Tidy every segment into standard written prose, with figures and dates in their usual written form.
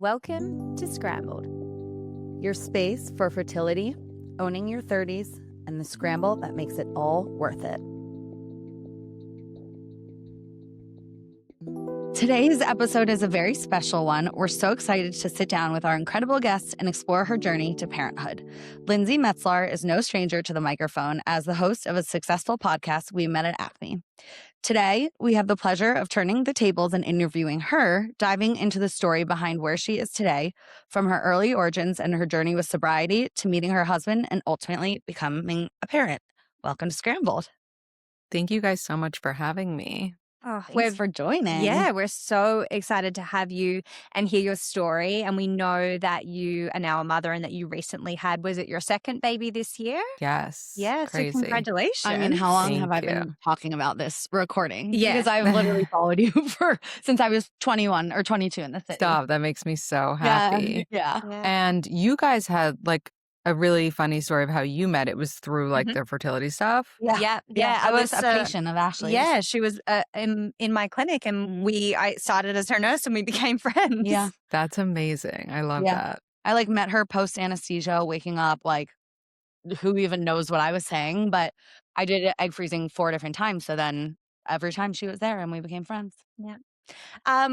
Welcome to Scrambled, your space for fertility, owning your 30s, and the scramble that makes it all worth it. Today's episode is a very special one. We're so excited to sit down with our incredible guest and explore her journey to parenthood. Lindsey Metselaar is no stranger to the microphone as the host of a successful podcast we met at Acme. Today, we have the pleasure of turning the tables and interviewing her, diving into the story behind where she is today, from her early origins and her journey with sobriety to meeting her husband and ultimately becoming a parent. Welcome to Scrambled. Thank you guys so much for having me. Oh, thanks for joining. Yeah, we're so excited to have you and hear your story. And we know that you are now a mother and that you recently had, was it your second baby this year? Yes. Yeah, Crazy. so congratulations. I mean, how long Thank have I you. been talking about this recording? Yeah. Because I've literally followed you since I was 21 or 22 in the city. Stop. That makes me so happy. Yeah. And you guys had like a really funny story of how you met. It was through like their fertility stuff. Yeah. I was a patient of Ashley's. Yeah, she was in my clinic and I started as her nurse and we became friends. Yeah. That's amazing. I love that. I like met her post anesthesia, waking up, like who even knows what I was saying, but I did egg freezing 4 different times. So then every time she was there and we became friends. Yeah.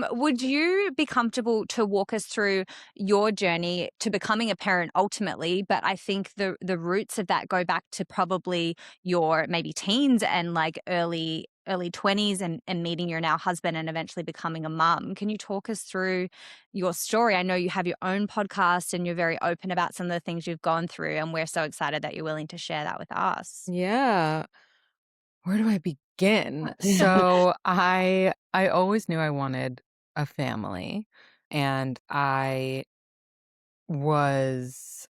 Would you be comfortable to walk us through your journey to becoming a parent ultimately? But I think the roots of that go back to probably your maybe teens and like early 20s and meeting your now husband and eventually becoming a mum. Can you talk us through your story? I know you have your own podcast and you're very open about some of the things you've gone through, and we're so excited that you're willing to share that with us. Yeah. Where do I begin? So I always knew I wanted a family, and I was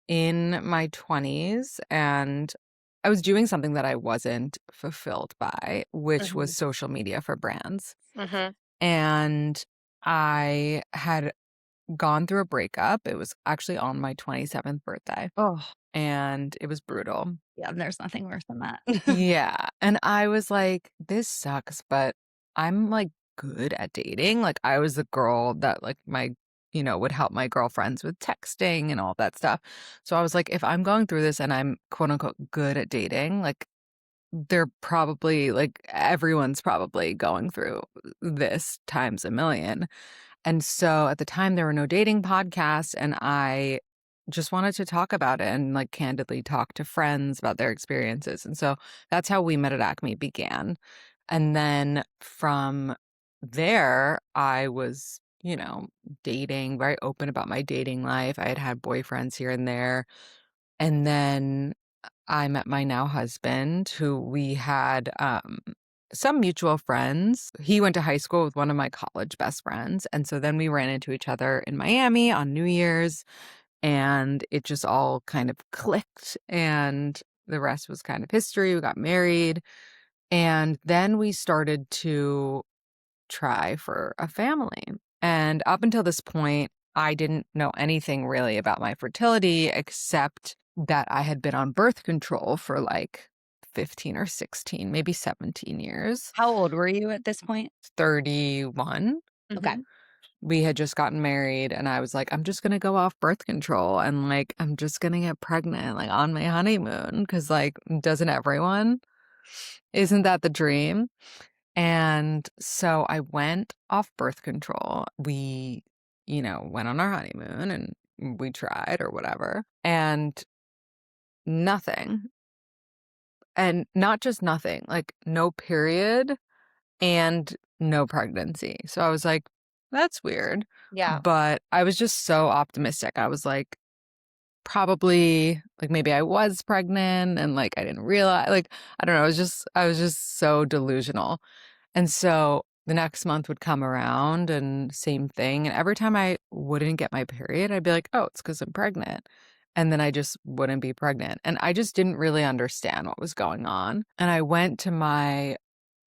in my 20s and I was doing something that I wasn't fulfilled by, which was social media for brands. And I had gone through a breakup. It was actually on my 27th birthday. Oh, And it was brutal. yeah. There's nothing worse than that. Yeah. And I was like, this sucks, but I'm like good at dating. Like I was the girl that like would help my girlfriends with texting and all that stuff. So I was like, if I'm going through this and I'm quote unquote good at dating, like they're probably like everyone's probably going through this times a million. And so at the time there were no dating podcasts and I just wanted to talk about it and like candidly talk to friends about their experiences. And so that's how We Met at Acme began. And then from there, I was, dating, very open about my dating life. I had boyfriends here and there. And then I met my now husband, who we had some mutual friends. He went to high school with one of my college best friends. And so then we ran into each other in Miami on New Year's. And it just all kind of clicked, and the rest was kind of history. We got married, and then we started to try for a family. And up until this point, I didn't know anything really about my fertility except that I had been on birth control for like 15 or 16, maybe 17 years. How old were you at this point? 31. Okay. We had just gotten married and I was like, I'm just going to go off birth control and like, I'm just going to get pregnant like on my honeymoon. Cause like, doesn't everyone? Isn't that the dream? And so I went off birth control. We, went on our honeymoon and we tried or whatever and nothing. And not just nothing, like no period and no pregnancy. So I was like, that's weird. Yeah. But I was just so optimistic. I was like, probably like maybe I was pregnant and like I didn't realize, like, I don't know. I was just so delusional. And so the next month would come around and same thing. And every time I wouldn't get my period, I'd be like, oh, it's because I'm pregnant. And then I just wouldn't be pregnant. And I just didn't really understand what was going on. And I went to my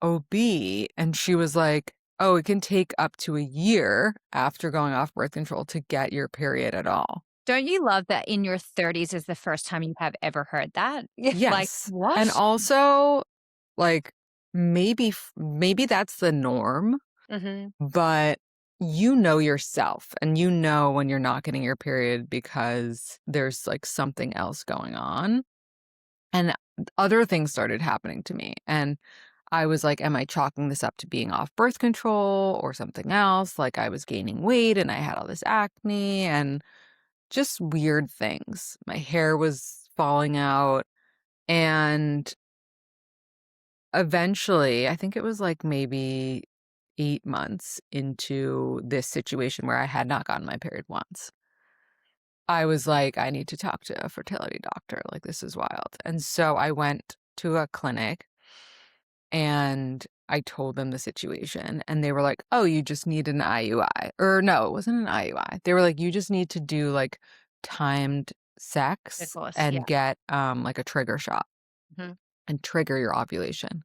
OB and she was like, oh, it can take up to a year after going off birth control to get your period at all. Don't you love that in your 30s is the first time you have ever heard that? Yes. Like, what? And also, like, maybe that's the norm, but you know yourself and you know when you're not getting your period because there's like something else going on. And other things started happening to me. And I was like, am I chalking this up to being off birth control or something else? Like I was gaining weight and I had all this acne and just weird things. My hair was falling out. And eventually, I think it was like maybe 8 months into this situation where I had not gotten my period once. I was like, I need to talk to a fertility doctor. Like, this is wild. And so I went to a clinic and I told them the situation. And they were like, oh, you just need an IUI. Or no, it wasn't an IUI. They were like, you just need to do like timed sex Intercourse, and yeah. get like a trigger shot Mhm. and trigger your ovulation.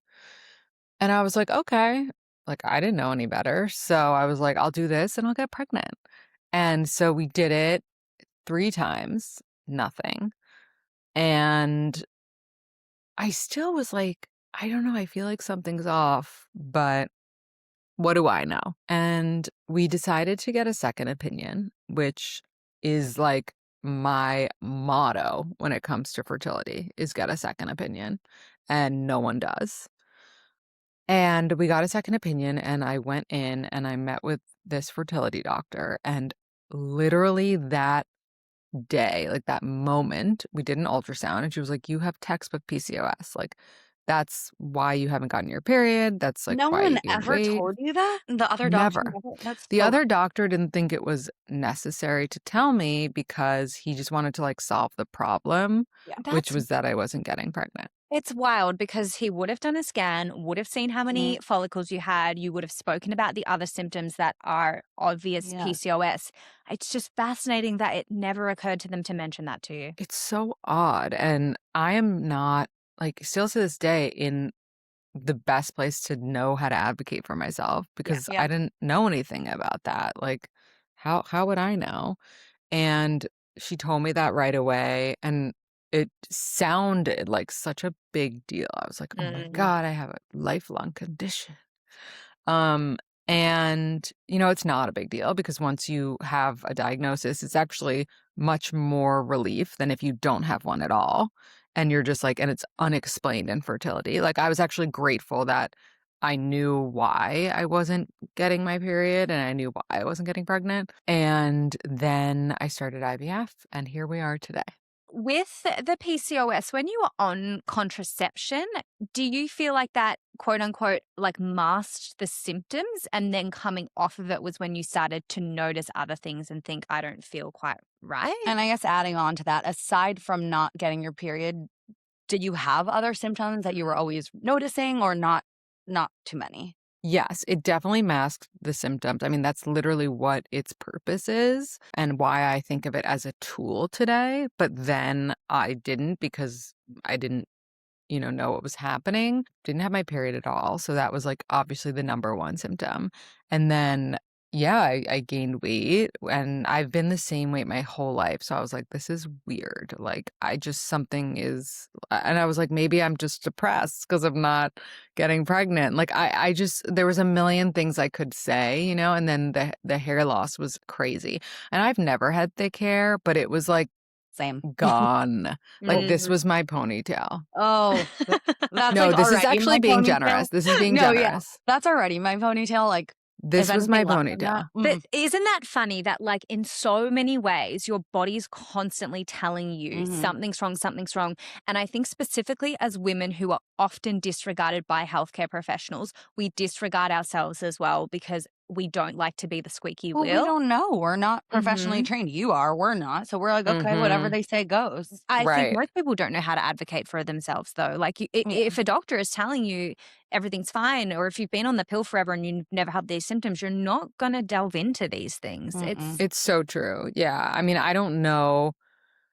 And I was like, okay. Like, I didn't know any better. So I was like, I'll do this and I'll get pregnant. And so we did it 3 times, nothing. And I still was like, I don't know, I feel like something's off, but what do I know? And we decided to get a second opinion, which is like my motto when it comes to fertility is get a second opinion, and no one does. And we got a second opinion and I went in and I met with this fertility doctor, and literally that day, like that moment, we did an ultrasound and she was like, you have textbook PCOS. Like, that's why you haven't gotten your period. That's like No why one you gained ever weight. told you that? The other doctor Never. never? That's The so other doctor didn't think it was necessary to tell me because he just wanted to like solve the problem, Yeah. which That's was that I wasn't getting pregnant. It's wild because he would have done a scan, would have seen how many follicles you had. You would have spoken about the other symptoms that are obvious Yeah. PCOS. It's just fascinating that it never occurred to them to mention that to you. It's so odd. And I am not, like, still to this day in the best place to know how to advocate for myself because Yeah. I didn't know anything about that. Like, how would I know? And she told me that right away, and it sounded like such a big deal. I was like, oh my God, I have a lifelong condition. And it's not a big deal because once you have a diagnosis, it's actually much more relief than if you don't have one at all. And you're just like, and it's unexplained infertility. Like, I was actually grateful that I knew why I wasn't getting my period and I knew why I wasn't getting pregnant. And then I started IVF, and here we are today. With the PCOS, when you were on contraception, do you feel like that quote unquote like masked the symptoms, and then coming off of it was when you started to notice other things and think, I don't feel quite right? And I guess adding on to that, aside from not getting your period, did you have other symptoms that you were always noticing or not too many? Yes, it definitely masks the symptoms. I mean, that's literally what its purpose is and why I think of it as a tool today. But then I didn't because I didn't, know what was happening. Didn't have my period at all. So that was like obviously the number one symptom. And then, yeah, I gained weight and I've been the same weight my whole life. So I was like, this is weird. Like, something is, and I was like, maybe I'm just depressed because I'm not getting pregnant. Like, I just, there was a million things I could say, and then the hair loss was crazy. And I've never had thick hair, but it was like, Same. gone. Like, this was my ponytail. Oh, that's No, like this is already actually my being ponytail. generous. This is being No, yeah, generous. that's already my ponytail. Like, This if was my anything less than ponytail. that, But isn't that funny that, like, in so many ways, your body's constantly telling you something's wrong, something's wrong. And I think specifically as women who are often disregarded by healthcare professionals, we disregard ourselves as well because we don't like to be the squeaky well, wheel. we don't know. We're not professionally trained. You are. We're not. So we're like, okay, whatever they say goes. I Right. think most people don't know how to advocate for themselves, though. Like, if a doctor is telling you everything's fine, or if you've been on the pill forever and you've never had these symptoms, you're not going to delve into these things. It's so true. Yeah. I mean, I don't know,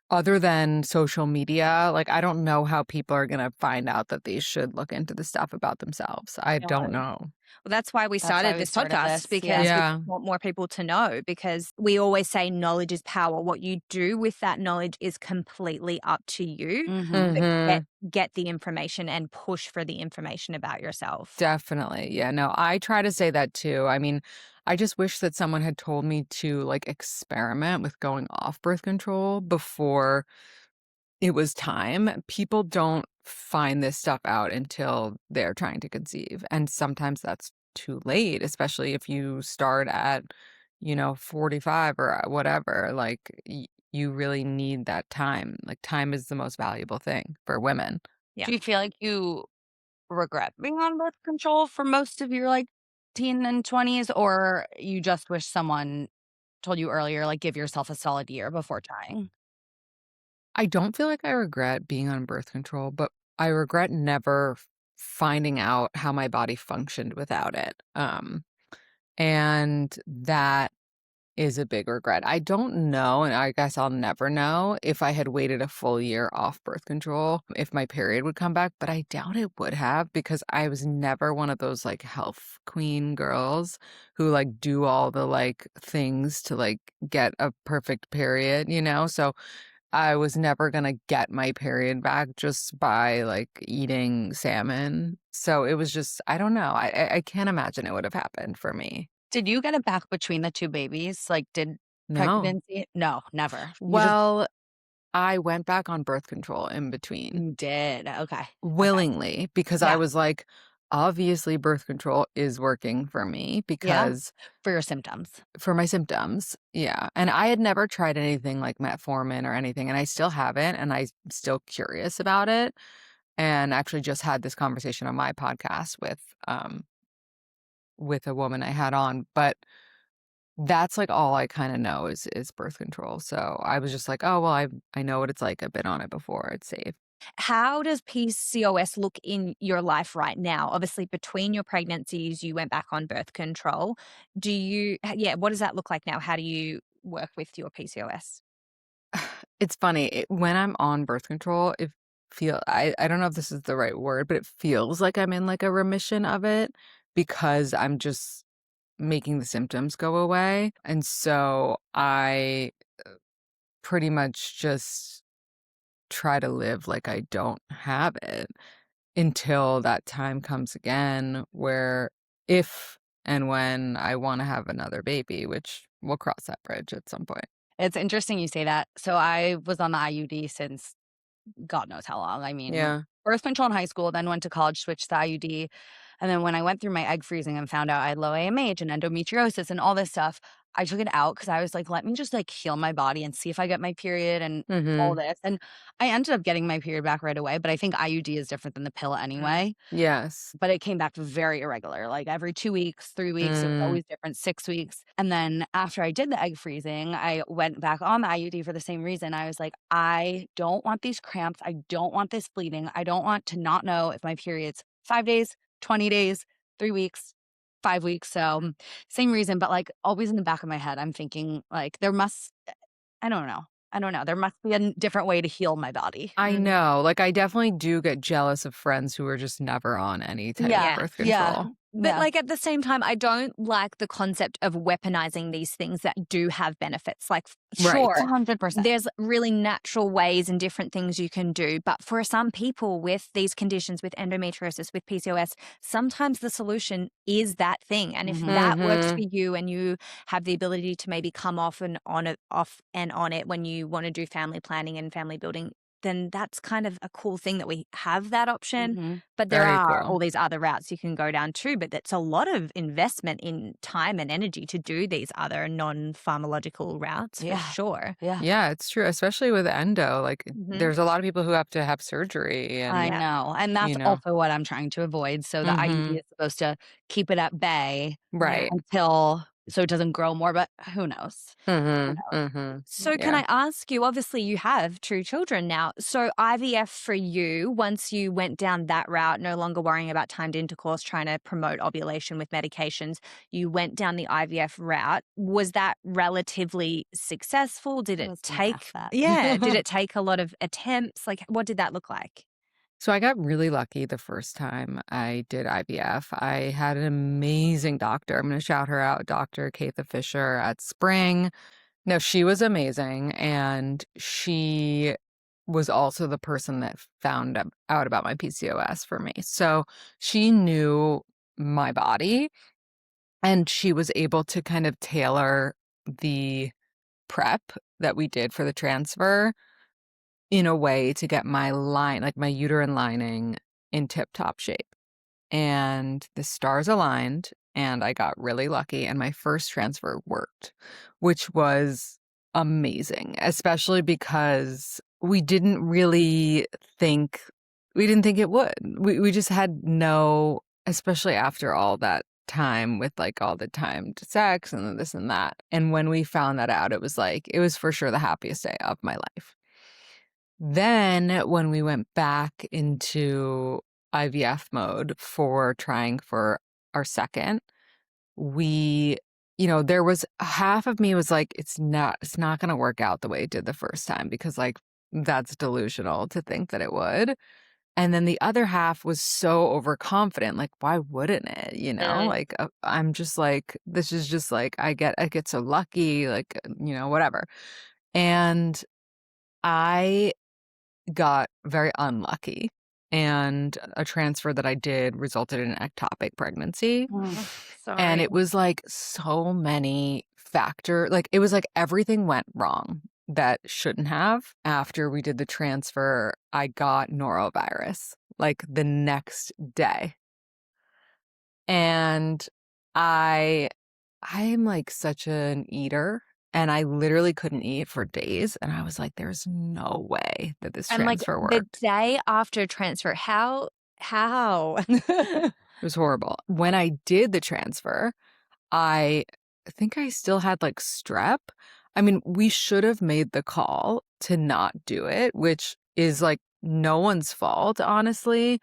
other than social media, like, I don't know how people are going to find out that they should look into the stuff about themselves. I don't know. Well, that's why we That's why started we this started podcast, this, because yeah. we want more people to know, because we always say knowledge is power. What you do with that knowledge is completely up to you. But get the information and push for the information about yourself. Definitely. Yeah, no, I try to say that too. I mean, I just wish that someone had told me to like experiment with going off birth control before it was time. People don't find this stuff out until they're trying to conceive. And sometimes that's too late, especially if you start at, 45 or whatever. Like, you really need that time. Like, time is the most valuable thing for women. Yeah. Do you feel like you regret being on birth control for most of your like teen and 20s, or you just wish someone told you earlier, like give yourself a solid year before trying? I don't feel like I regret being on birth control, but I regret never finding out how my body functioned without it. And that is a big regret. I don't know, and I guess I'll never know if I had waited a full year off birth control, if my period would come back, but I doubt it would have because I was never one of those like health queen girls who like do all the like things to like get a perfect period, So I was never gonna get my period back just by like eating salmon. So it was just, I don't know. I can't imagine it would have happened for me. Did you get it back between the two babies? Like, did No. pregnancy? No, never. Well, I went back on birth control in between You did. Okay. willingly because I Yeah. was like, obviously birth control is working for me Yeah. because For your symptoms. for my symptoms. Yeah. And I had never tried anything like metformin or anything, and I still haven't, and I'm still curious about it. And actually just had this conversation on my podcast with a woman I had on, but that's like all I kind of know is birth control. So I was just like, oh well, I know what it's like. I've been on it before. It's safe. How does PCOS look in your life right now? Obviously, between your pregnancies, you went back on birth control. What does that look like now? How do you work with your PCOS? It's funny. When I'm on birth control, I don't know if this is the right word, but it feels like I'm in like a remission of it because I'm just making the symptoms go away. And so I pretty much just try to live like I don't have it until that time comes again where if and when I want to have another baby, which we'll cross that bridge at some point. It's interesting you say that. So I was on the IUD since God knows how long. I mean, Yeah. birth control in high school, then went to college, switched to IUD. And then when I went through my egg freezing and found out I had low AMH and endometriosis and all this stuff, I took it out because I was like, let me just like heal my body and see if I get my period and all Mm-hmm. this. And I ended up getting my period back right away. But I think IUD is different than the pill anyway. Yes. But it came back very irregular, like every 2 weeks, 3 weeks, it was Mm. always different, 6 weeks. And then after I did the egg freezing, I went back on the IUD for the same reason. I was like, I don't want these cramps. I don't want this bleeding. I don't want to not know if my period's 5 days, 20 days, 3 weeks, 5 weeks. So same reason, but like always in the back of my head, I'm thinking like I don't know. I don't know. There must be a different way to heal my body. I know. Like, I definitely do get jealous of friends who are just never on any type Yeah. of birth Yeah. control. But like at the same time, I don't like the concept of weaponizing these things that do have benefits. Like, Right. sure, 100%. there's really natural ways and different things you can do. But for some people with these conditions, with endometriosis, with PCOS, sometimes the solution is that thing. And if that works for you and you have the ability to maybe come off and on it when you want to do family planning and family building, then that's kind of a cool thing that we have that option. Mhm. But there Very are cool. all these other routes you can go down too. But that's a lot of investment in time and energy to do these other non-pharmacological routes Yeah. for sure. Yeah. Yeah, it's true, especially with endo. Like, Mhm. there's a lot of people who have to have surgery I and, know. And that's you know. also what I'm trying to avoid. So the IUD Mhm. is supposed to keep it at bay Right. until so it doesn't grow more, but who knows? Mhm. Mhm. So can Yeah. I ask you, obviously you have 2 children now. So IVF for you, once you went down that route, no longer worrying about timed intercourse, trying to promote ovulation with medications, you went down the IVF route. Was that relatively successful? Did I it was gonna take ask that. did it take a lot of attempts? Like, what did that look like? So I got really lucky the first time I did IVF. I had an amazing doctor. I'm going to shout her out, Dr. Katha Fisher at Spring. No, she was amazing. And she was also the person that found out about my PCOS for me. So she knew my body. And she was able to kind of tailor the prep that we did for the transfer in a way to get my uterine lining in tip-top shape. And the stars aligned and I got really lucky and my first transfer worked, which was amazing, especially because we didn't think it would. We just had no, especially after all that time with like all the timed sex and this and that. And when we found that out, it was for sure the happiest day of my life. Then when we went back into IVF mode for trying for our second, there was half of me was like, it's not going to work out the way it did the first time because like that's delusional to think that it would. And then the other half was so overconfident, like, why wouldn't it? Like, I'm just like, this is just like, I get so lucky, like, whatever. And I got very unlucky. And a transfer that I did resulted in an ectopic pregnancy. And it was like so many it was like everything went wrong that shouldn't have. After we did the transfer, I got norovirus like the next day. And I'm like such an eater. And I literally couldn't eat for days. And I was like, there's no way that this transfer worked. The day after transfer, how? It was horrible. When I did the transfer, I think I still had like strep. I mean, we should have made the call to not do it, which is like no one's fault, honestly.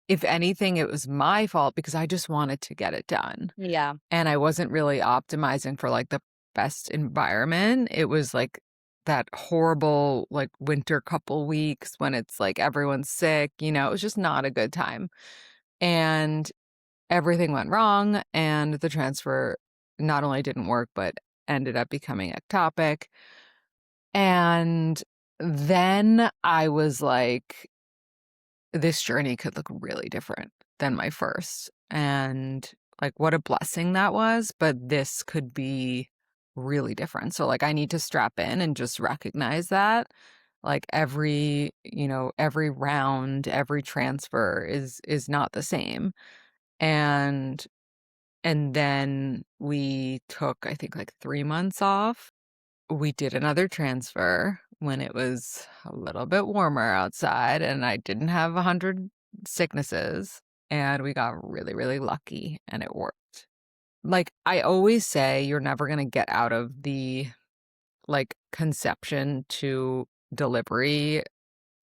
If anything, it was my fault because I just wanted to get it done. Yeah. And I wasn't really optimizing for like the best environment. It was like that horrible like winter couple weeks when it's like everyone's sick, it was just not a good time. And everything went wrong and the transfer not only didn't work, but ended up becoming ectopic. And then I was like, this journey could look really different than my first. And like, what a blessing that was. But this could be really different. So like, I need to strap in and just recognize that like every round, every transfer is not the same. And then we took, I think, like 3 months off. We did another transfer when it was a little bit warmer outside and I didn't have 100 sicknesses. And we got really, really lucky and it worked. Like I always say, you're never going to get out of the like conception to delivery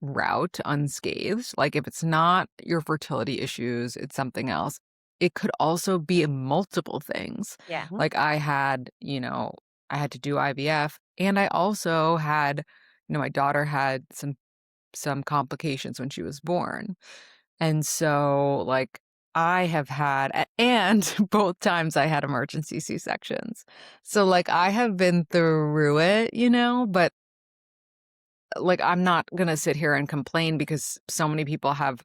route unscathed. Like if it's not your fertility issues, it's something else. It could also be multiple things. Yeah. Like I had to do IVF and I also had, my daughter had some complications when she was born. And so like I have had, and both times I had emergency C-sections. So like I have been through it, but like I'm not going to sit here and complain because so many people have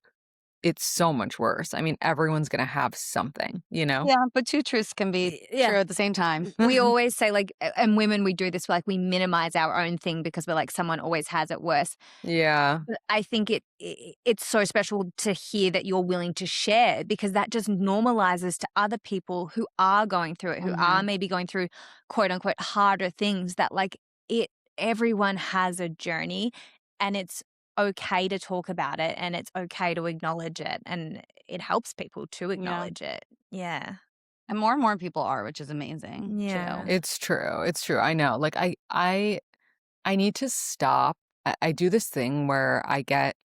it's so much worse. I mean, everyone's going to have something, Yeah, but two truths can be true at the same time. We always say like, and women, we do this, like we minimize our own thing because we're like, someone always has it worse. Yeah. But I think it's so special to hear that you're willing to share because that just normalizes to other people who are going through it, who are maybe going through quote unquote harder things that like everyone has a journey and it's okay to talk about it and it's okay to acknowledge it and it helps people to acknowledge it. Yeah. And more people are, which is amazing. Yeah. Too. It's true. I know. Like I need to stop. I do this thing where I get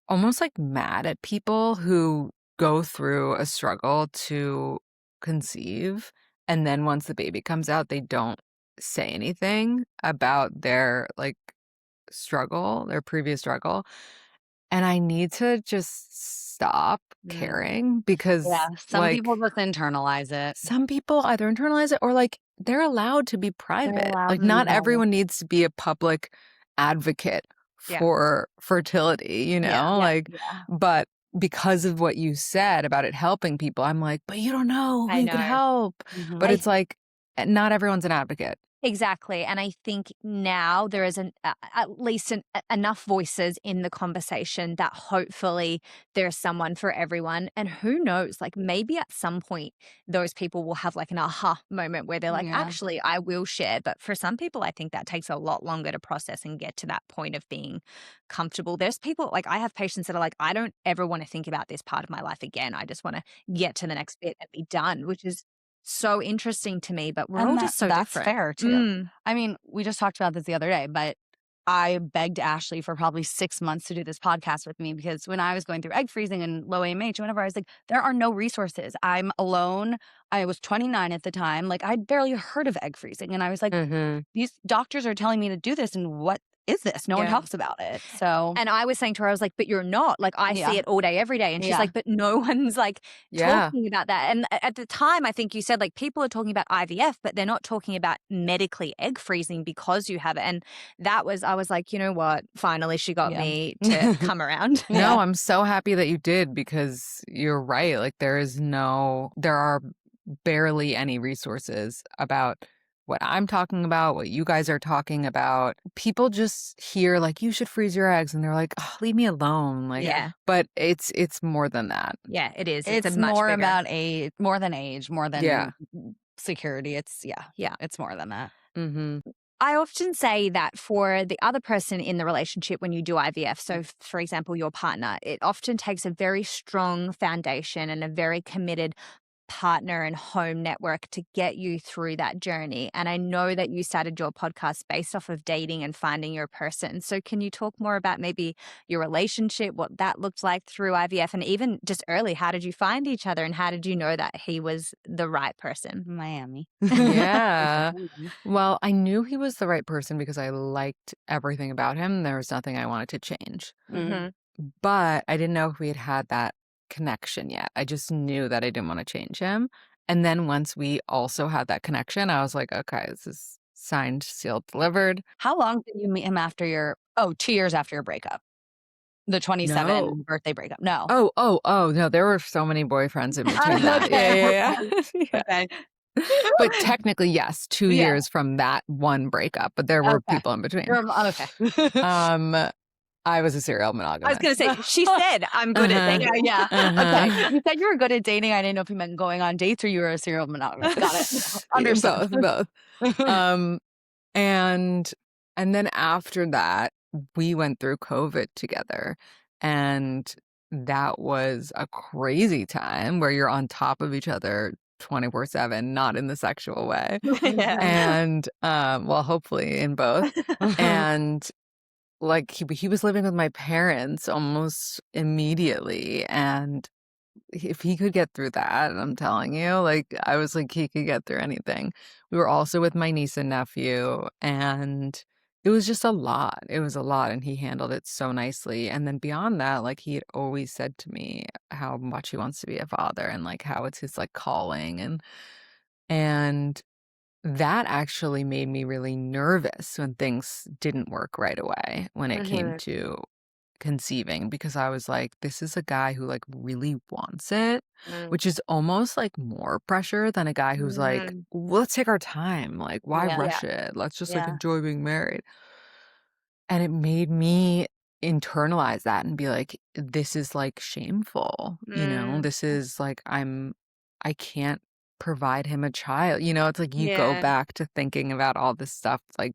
almost like mad at people who go through a struggle to conceive and then once the baby comes out they don't say anything about their like struggle, their previous struggle. And I need to just stop caring because some people just internalize it. Some people either internalize it or like they're allowed to be private. Like not everyone needs to be a public advocate for fertility, but because of what you said about it helping people, I'm like, but you don't know who I you could know. help. Mhm. But it's like, not everyone's an advocate. Exactly. And I think now there is at least enough voices in the conversation that hopefully there's someone for everyone. And who knows, like maybe at some point, those people will have like an aha moment where they're like, Yeah. actually, I will share. But for some people, I think that takes a lot longer to process and get to that point of being comfortable. There's people like I have patients that are like, I don't ever want to think about this part of my life again. I just want to get to the next bit and be done, which is so interesting to me, but we're all just so that's different. fair too. I mean, we just talked about this the other day, but I begged Ashley for probably 6 months to do this podcast with me because when I was going through egg freezing and low AMH, whenever I was like, there are no resources. I'm alone. I was 29 at the time. Like I'd barely heard of egg freezing. And I was like, these doctors are telling me to do this. And what is this? No one talks about it. So, and I was saying to her, I was like, but you're not. Like, I see it all day, every day. And she's like, but no one's like talking about that. And at the time, I think you said like people are talking about IVF, but they're not talking about medically egg freezing because you have it. And that was, I was like, you know what? Finally, she got me to come around. No, I'm so happy that you did because you're right. Like there are barely any resources about what I'm talking about, what you guys are talking about. People just hear like you should freeze your eggs and they're like, oh, leave me alone. Like, but it's more than that. Yeah, it is. It's a much more bigger. about age, more than age, more than security. It's more than that. I often say that for the other person in the relationship when you do IVF, so for example, your partner, it often takes a very strong foundation and a very committed partner and home network to get you through that journey. And I know that you started your podcast based off of dating and finding your person. So can you talk more about maybe your relationship, what that looked like through IVF, and even just early, how did you find each other and how did you know that he was the right person? Miami. Yeah. Well, I knew he was the right person because I liked everything about him. There was nothing I wanted to change. But I didn't know if we had that connection yet. I just knew that I didn't want to change him. And then once we also had that connection, I was like, okay, this is signed, sealed, delivered. How long did you meet him after 2 years after your breakup? The 27 birthday breakup. No. Oh, no, there were so many boyfriends in between that. Yeah. Okay. But technically, yes, 2 years from that one breakup, but there were people in between. Okay. I was a serial monogamist. I was going to say, she said, I'm good at dating. Okay. You said you were good at dating. I didn't know if you meant going on dates or you were a serial monogamist. Got it. Understood. Both. And then after that, we went through COVID together. And that was a crazy time where you're on top of each other 24/7, not in the sexual way. And well, hopefully in both. And like he was living with my parents almost immediately, and if he could get through that, I'm telling you, like I was like he could get through anything. We were also with my niece and nephew, and it was just a lot. It was a lot, and he handled it so nicely. And then beyond that, like he had always said to me how much he wants to be a father and like how it's his like calling, and that actually made me really nervous when things didn't work right away when it came to conceiving, because I was like, this is a guy who like really wants it, which is almost like more pressure than a guy who's like, well, let's take our time. Like, why rush it? Let's just like enjoy being married. And it made me internalize that and be like, this is like shameful, you know, this is like, I can't provide him a child. You know, it's like you go back to thinking about all this stuff like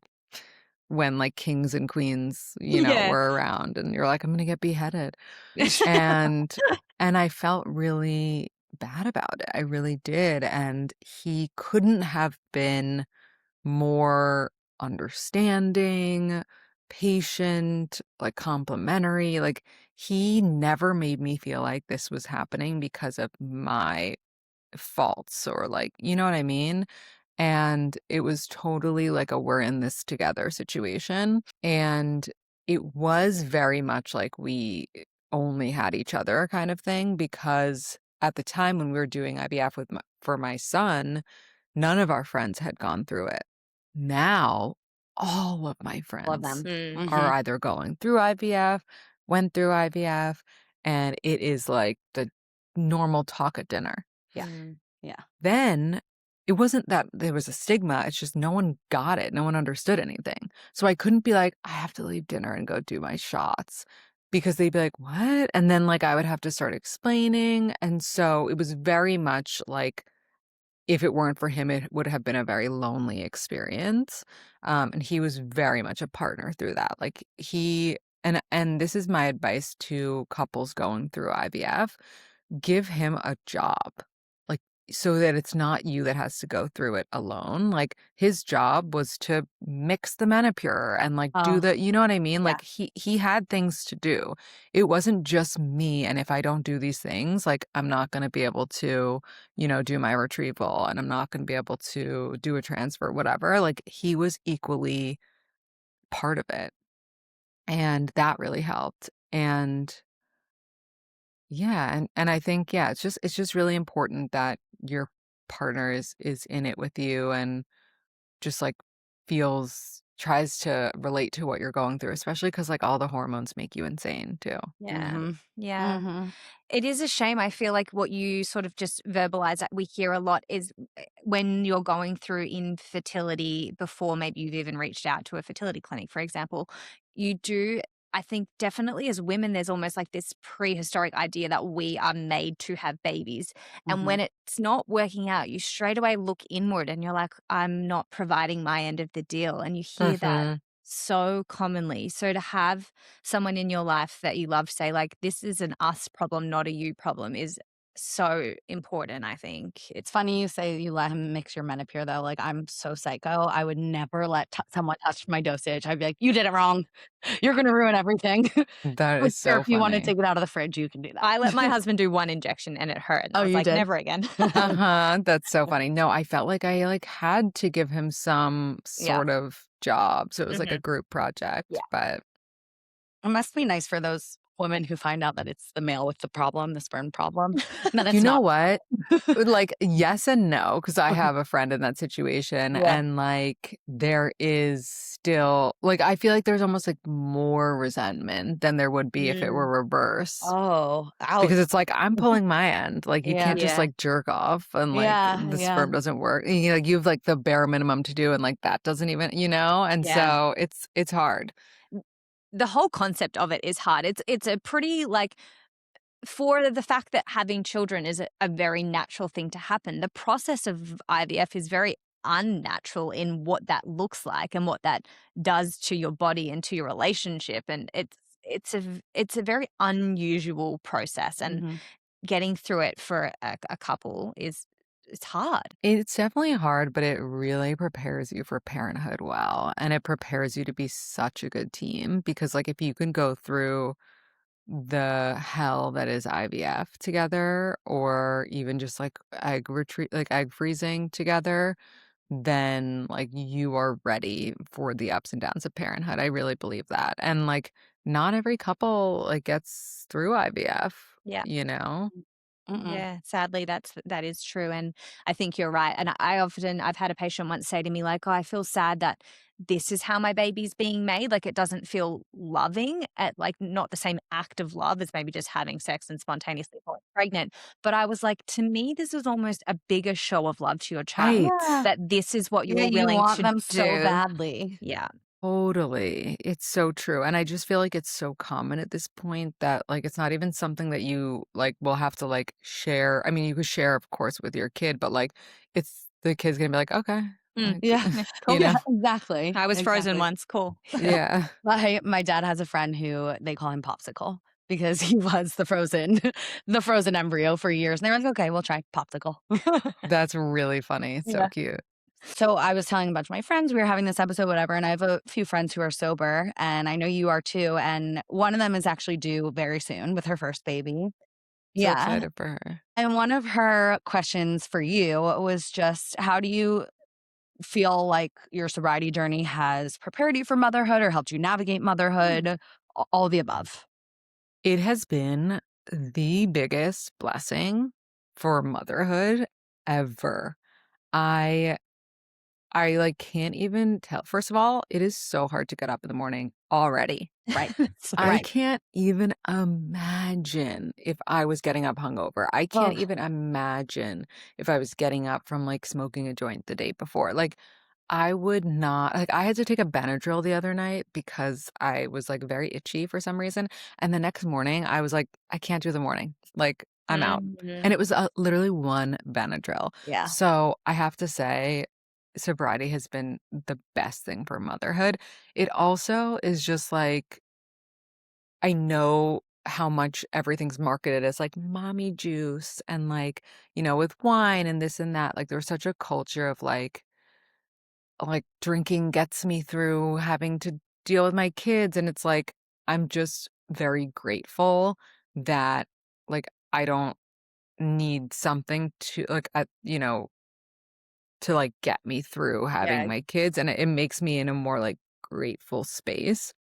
when like kings and queens, you know, were around and you're like, I'm gonna get beheaded. and I felt really bad about it. I really did. And he couldn't have been more understanding, patient, like complimentary. Like he never made me feel like this was happening because of my faults or like, you know what I mean? And it was totally like a we're in this together situation. And it was very much like we only had each other kind of thing, because at the time when we were doing IVF for my son, none of our friends had gone through it. Now, all of my friends Love them. are either going through IVF, went through IVF, and it is like the normal talk at dinner. Yeah. Mm. Yeah. Then it wasn't that there was a stigma, it's just no one got it. No one understood anything. So I couldn't be like, I have to leave dinner and go do my shots because they'd be like, what? And then like I would have to start explaining. And so it was very much like if it weren't for him, it would have been a very lonely experience. And he was very much a partner through that. Like and this is my advice to couples going through IVF, give him a job. Like so that it's not you that has to go through it alone. Like his job was to mix the Menopur and like do Oh, the, you know what I mean? yeah. Like he had things to do. It wasn't just me, and if I don't do these things, like I'm not going to be able to, do my retrieval, and I'm not going to be able to do a transfer, whatever. Like he was equally part of it. And that really helped. And yeah, and I think, yeah, it's just really important that your partner is in it with you and just like tries to relate to what you're going through, especially because like all the hormones make you insane too. Yeah. Mm-hmm. Yeah. Mm-hmm. It is a shame. I feel like what you sort of just verbalize that we hear a lot is when you're going through infertility before maybe you've even reached out to a fertility clinic, for example, you do. I think definitely as women, there's almost like this prehistoric idea that we are made to have babies. And Mm-hmm. when it's not working out, you straight away look inward and you're like, I'm not providing my end of the deal. And you hear that Hmm. so commonly. So to have someone in your life that you love say like this is an us problem, not a you problem, is so important. I think It's funny you say you let him mix your Menopur though. Like I'm so psycho. I would never let someone touch my dosage. I'd be like, you did it wrong. You're gonna ruin everything. That Like, is sure, so if you want to funny. take it out of the fridge, you can do that. I let my husband do one injection and it hurt, and Oh, I was you like, did? never again. Uh-huh. That's so funny. No, I felt like I like had to give him some Yeah. sort of job. So it was like a Mhm. group project, Yeah. but It must be nice for those women who find out that it's the male with the problem, the sperm problem. No, you that's know not. what? Like, yes and no, because I Okay. have a friend in that situation, Yeah. and like there is still like I feel like there's almost like more resentment than there would be if it were Mm. reversed. Oh, Because ouch. it's like I'm pulling my end. Like you Yeah. can't just Yeah. like jerk off and like Yeah. the Yeah. sperm doesn't work. And, like you have like the bare minimum to do, and like that doesn't even, and Yeah. so it's hard. The whole concept of it is hard. It's a pretty like for the fact that having children is a very natural thing to happen. The process of IVF is very unnatural in what that looks like and what that does to your body and to your relationship. And it's a very unusual process. And Mhm. getting through it for a couple is it's hard. It's definitely hard, but it really prepares you for parenthood well. And it prepares you to be such a good team because, like, if you can go through the hell that is IVF together, or even just like egg freezing together, then like you are ready for the ups and downs of parenthood. I really believe that. And like, not every couple like gets through IVF, Yeah. you know? Mm-mm. Yeah, sadly, that is true, and I think you're right. And I've had a patient once say to me like, "Oh, I feel sad that this is how my baby's being made. Like, it doesn't feel loving at like not the same act of love as maybe just having sex and spontaneously falling pregnant." But I was like, to me, this is almost a bigger show of love to your child Right. Yeah. that this is what Yeah, you're you willing want to them so do. badly. Yeah, Totally. It's so true. And I just feel like it's so common at this point that like it's not even something that you like will have to like share. I mean, you could share, of course, with your kid, but like it's the kid's gonna be like, okay, Mm. like Yeah. yeah, you cool. Yeah, know? exactly. I was frozen Exactly. once. Cool. Yeah. My dad has a friend who they call him Popsicle because he was the frozen embryo for years. And they're like, okay, we'll try Popsicle. That's really funny. It's so Yeah. cute. So I was telling a bunch of my friends we were having this episode, whatever, and I have a few friends who are sober, and I know you are too. And one of them is actually due very soon with her first baby. So Yeah. excited for her. And one of her questions for you was just how do you feel like your sobriety journey has prepared you for motherhood or helped you navigate motherhood? All the above. It has been the biggest blessing for motherhood ever. I I like can't even tell. First of all, it is so hard to get up in the morning already. Right. I can't even imagine if I was getting up hungover. I can't Ugh. even imagine if I was getting up from like smoking a joint the day before. Like I would not like I had to take a Benadryl the other night because I was like very itchy for some reason. And the next morning I was like, I can't do the morning. Like I'm out. Mhm. And it was literally one Benadryl. Yeah. So I have to say, sobriety has been the best thing for motherhood. It also is just like, I know how much everything's marketed as like mommy juice and like, with wine and this and that. Like there's such a culture of like drinking gets me through having to deal with my kids. And it's like, I'm just very grateful that like I don't need something to like, to like get me through having Yeah. my kids. And it makes me in a more like grateful space.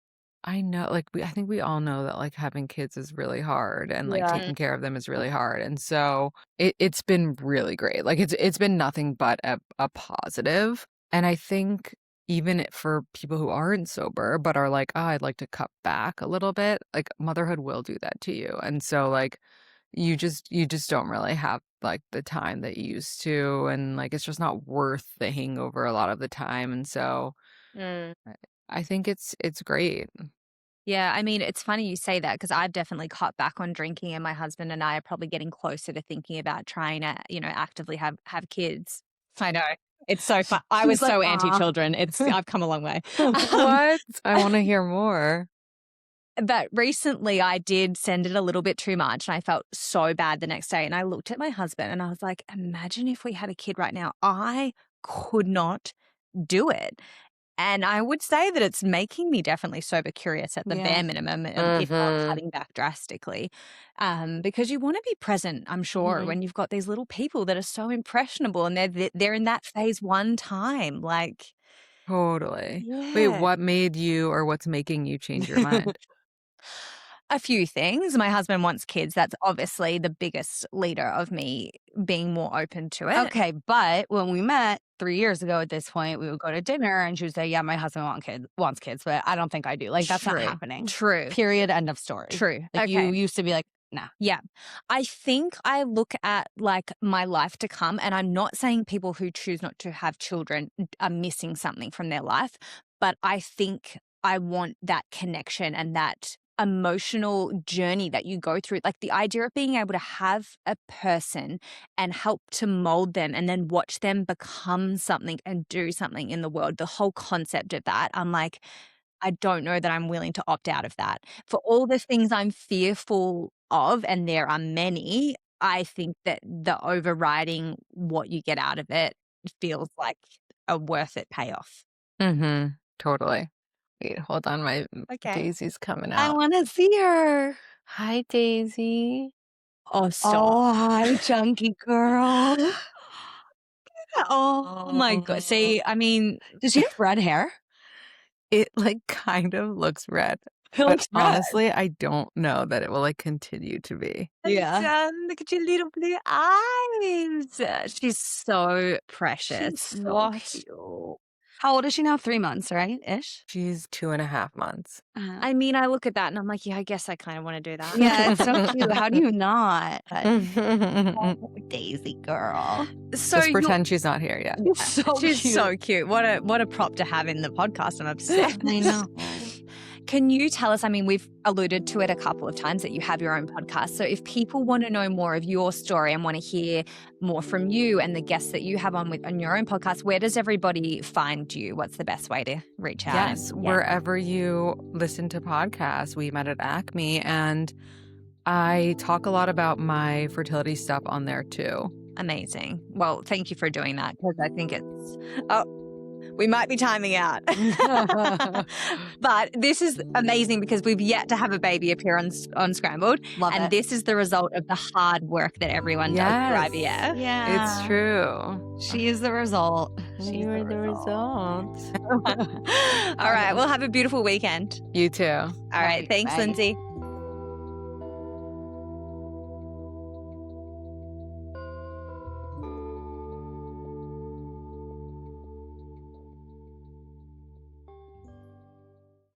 I know, like, I think we all know that like having kids is really hard and like Yeah. taking care of them is really hard. And so it's been really great. Like it's been nothing but a positive. And I think even for people who aren't sober but are like, oh, I'd like to cut back a little bit, like motherhood will do that to you. And so like you just don't really have like the time that you used to, and like it's just not worth the hangover a lot of the time. And so Mm. I think it's great. Yeah, I mean, it's funny you say that because I've definitely cut back on drinking, and my husband and I are probably getting closer to thinking about trying to, actively have kids. I know. It's so fun. I was She's like, so "Aw." anti-children. I've come a long way. What? I want to hear more. But recently I did send it a little bit too much and I felt so bad the next day. And I looked at my husband and I was like, imagine if we had a kid right now. I could not do it. And I would say that it's making me definitely sober curious at the Yeah. bare minimum, if not cutting back drastically. Because you want to be present, I'm sure, when you've got these little people that are so impressionable and they're in that phase one time. Like, Totally. Wait, yeah. what made you or what's making you change your mind? A few things. My husband wants kids. That's obviously the biggest leader of me being more open to it. Okay, but when we met 3 years ago at this point, we would go to dinner and she would say, "Yeah, my husband wants kids, but I don't think I do." Like, that's not True. happening. True. Period, end of story. True. Like, you Okay. used to be like, "Nah." Yeah. I think I look at like my life to come, and I'm not saying people who choose not to have children are missing something from their life, but I think I want that connection and that emotional journey that you go through. Like the idea of being able to have a person and help to mold them and then watch them become something and do something in the world, the whole concept of that, I'm like, I don't know that I'm willing to opt out of that. For all the things I'm fearful of, and there are many, I think that the overriding what you get out of it feels like a worth it payoff. Totally. Wait, hold on. My Okay. Daisy's coming I out. wanna see her. Hi, Daisy. Oh, stop. Oh, hi, chunky girl. Oh my God. See, I mean, Does she have red hair? It like kind of looks red. It But looks red. honestly, I don't know that it will like continue to be. Yeah. look at your little blue eyes. She's so precious. She's so What? cute. How old is she now? 3 months, right? Ish? She's 2.5 months. I mean, I look at that and I'm like, yeah, I guess I kind of want to do that. Yeah, it's so cute. How do you not? Oh, Daisy girl. So Just pretend she's not here yet. she's cute. so cute. What a prop to have in the podcast. I'm obsessed. I know. Can you tell us, I mean, we've alluded to it a couple of times that you have your own podcast. So if people want to know more of your story and want to hear more from you and the guests that you have on your own podcast, where does everybody find you? What's the best way to reach out? Yes, wherever you listen to podcasts. We met at Acme, and I talk a lot about my fertility stuff on there too. Amazing. Well, thank you for doing that because I think we might be timing out. But this is amazing because we've yet to have a baby appear on Scrambled. Love and it. this is the result of the hard work that everyone does for IVF. Yeah. It's true. She is the result. She's You're the result. All right. Well, have a beautiful weekend. You too. All right. Thanks, Bye. Lindsay.